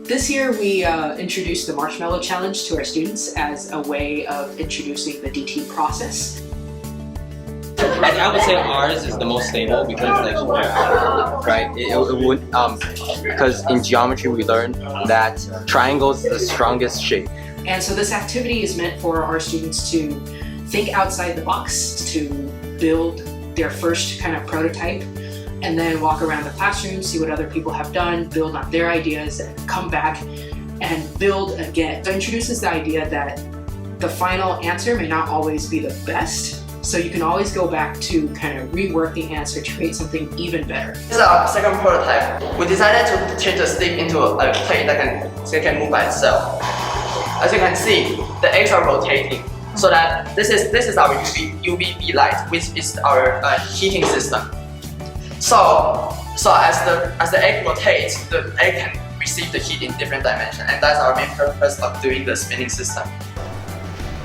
This year we introduced the Marshmallow Challenge to our students as a way of introducing the DT process. I would say ours is the most stable because right? It would because in geometry we learned that triangles is the strongest shape. And so this activity is meant for our students to think outside the box, to build their first kind of prototype, and then walk around the classroom, see what other people have done, build on their ideas, and come back and build again. So it introduces the idea that the final answer may not always be the best, so you can always go back to kind of rework the answer to create something even better. This is our second prototype. We decided to change the stick into a plate that can move by itself. As you can see, the eggs are rotating, so that this is our UVB light, which is our heating system. So as the egg rotates, the egg can receive the heat in different dimensions, and that's our main purpose of doing the spinning system.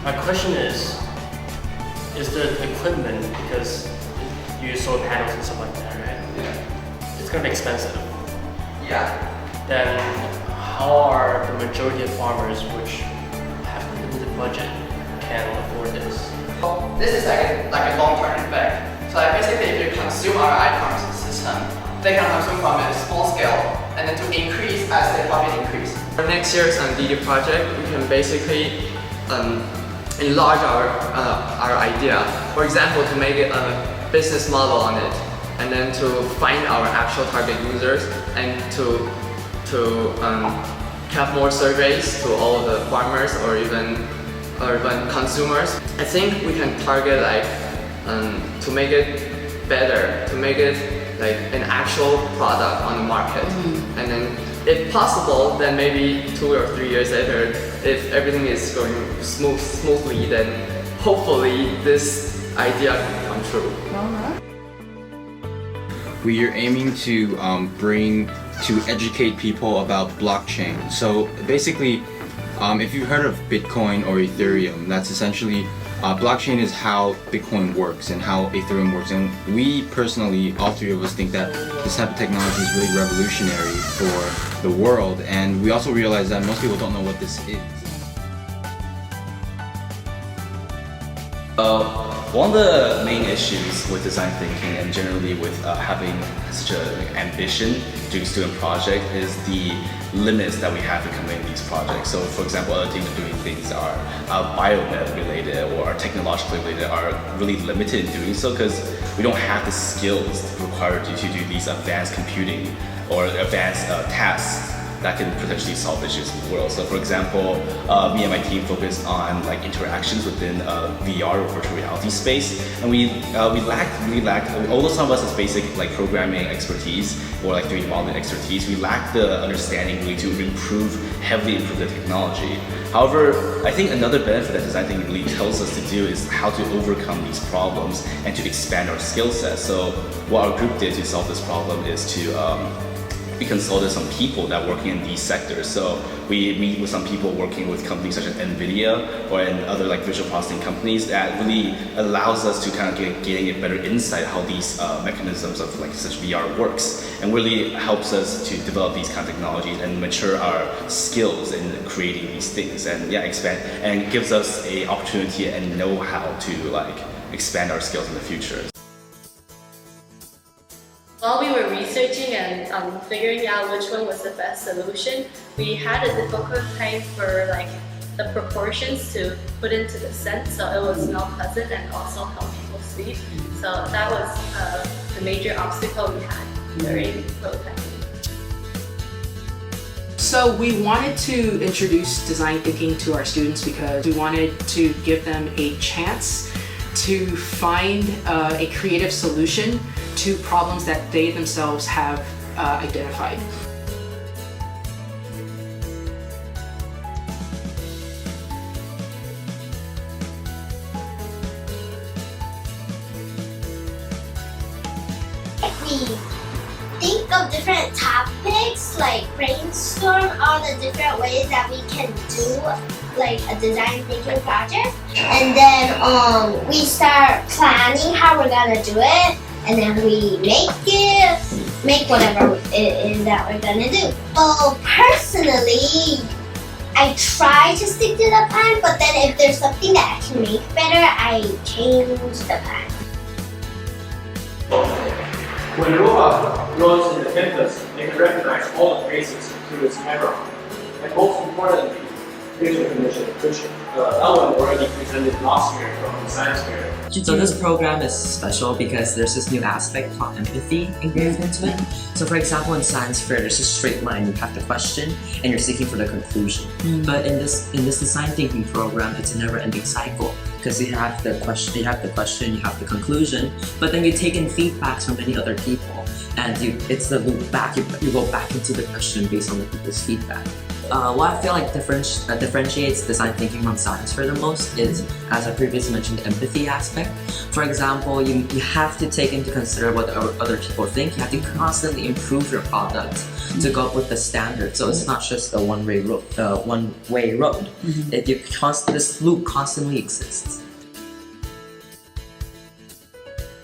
My question is the equipment, because you use solar panels and stuff like that, right? Yeah. It's gonna be expensive. Yeah. Then how are the majority of farmers which have a limited budget can afford this? Well, this is like a long-term effect. So basically, if you consume our ICOMS system, they can consume from a small scale and then to increase as the profit increase. For next year's DD project, we can basically enlarge our idea. For example, to make a business model on it, and then to find our actual target users, and to have more surveys to all of the farmers or even consumers. I think we can target to make it better, to make it like an actual product on the market. And then if possible, then maybe 2 or 3 years later, if everything is going smoothly, then hopefully this idea can come true. We are aiming to educate people about blockchain. So basically, if you've heard of Bitcoin or Ethereum, that's essentially blockchain is how Bitcoin works and how Ethereum works. And we personally, all three of us, think that this type of technology is really revolutionary for the world. And we also realize that most people don't know what this is. One of the main issues with design thinking and generally with having such an ambition to student project is the limits that we have to commit these projects. So for example, other teams doing things are biomed related or are technologically related are really limited in doing so because we don't have the skills required to do these advanced computing or advanced tasks that can potentially solve issues in the world. So for example, me and my team focused on like interactions within VR or virtual reality space, and we really lacked, although some of us has basic like programming expertise or like 3D modeling expertise, we lacked the understanding really to heavily improve the technology. However, I think another benefit that design thinking really tells us to do is how to overcome these problems and to expand our skill set. So what our group did to solve this problem is to we consulted some people that working in these sectors. So we meet with some people working with companies such as NVIDIA or in other like visual processing companies that really allows us to kind of getting a better insight how these mechanisms of like such VR works, and really helps us to develop these kind of technologies and mature our skills in creating these things and expand, and gives us a opportunity and know how to like expand our skills in the future. While we were researching and figuring out which one was the best solution, we had a difficult time for like the proportions to put into the scent, so it was smell pleasant and also help people sleep. So that was the major obstacle we had during prototyping. So we wanted to introduce design thinking to our students because we wanted to give them a chance to find a creative solution to problems that they themselves have identified. We think of different topics, like brainstorm all the different ways that we can do like a design thinking project, and then we start planning how we're gonna do it, and then we make whatever we think. it is that we're gonna do. Well, personally, I try to stick to the plan, but then if there's something that I can make better, I change the plan. When Roha runs in the campus, they can recognize all the basics to its camera. And most importantly, facial recognition, which Ellen already presented last year from the science fair. So this program is special because there's this new aspect called empathy engraved into it. So for example, in science fair, there's a straight line. You have the question, and you're seeking for the conclusion. But in this design thinking program, it's a never-ending cycle because you have the question, you have the conclusion, but then you take in feedbacks from many other people, and it's the loop back. You go back into the question based on the people's feedback. What I feel like differentiates design thinking from science fair the most is, as I previously mentioned, the empathy aspect. For example, you have to take into consider what other people think. You have to constantly improve your product to go up with the standard. So it's not just a one-way road. This loop constantly exists.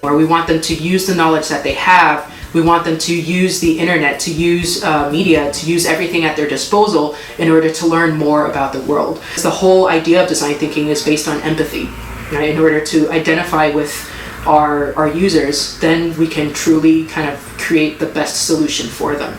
Or we want them to use the knowledge that they have. We want them to use the internet, to use media, to use everything at their disposal in order to learn more about the world. The whole idea of design thinking is based on empathy. Right? In order to identify with our users, then we can truly kind of create the best solution for them.